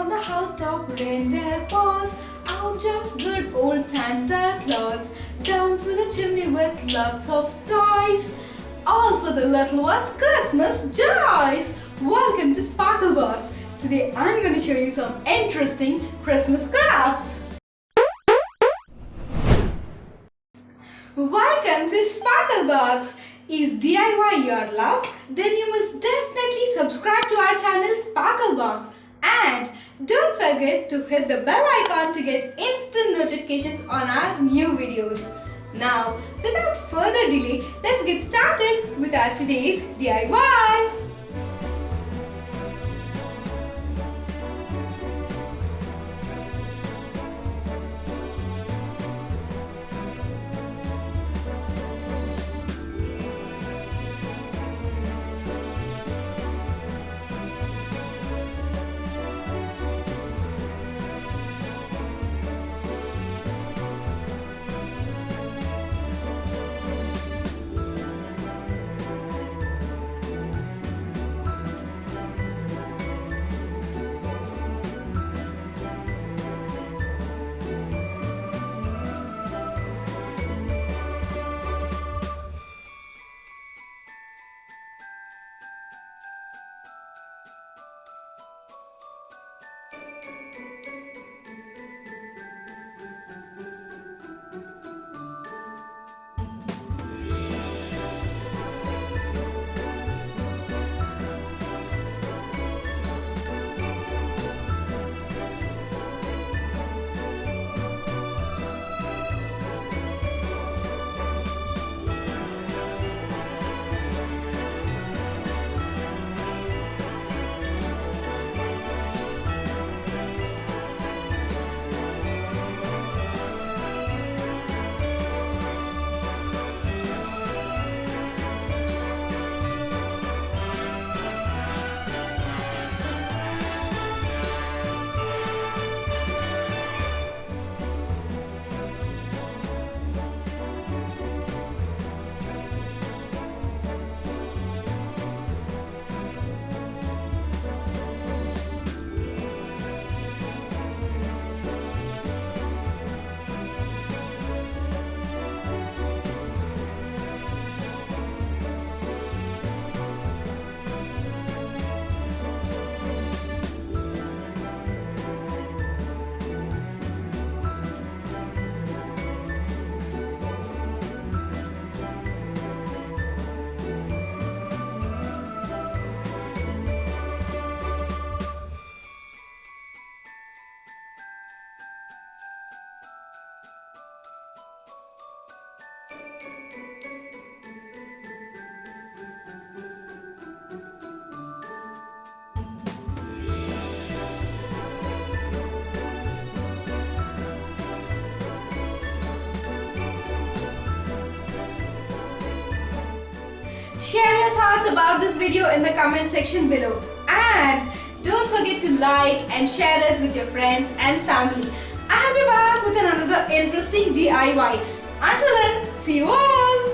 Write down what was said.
on the housetop, reindeer paws. Out jumps good old Santa Claus. Down through the chimney with lots of toys. All for the little ones' Christmas joys. Welcome to Sparklebox. Today I'm going to show you some interesting Christmas crafts. Welcome to Sparklebox. Is DIY your love? Then you must definitely subscribe to our channel Sparklebox. And don't forget to hit the bell icon to get instant notifications on our new videos. Now, without further delay, let's get started with our today's DIY. Share your thoughts about this video in the comment section below. And don't forget to like and share it with your friends and family. I'll be back with another interesting DIY. Until then, see you all!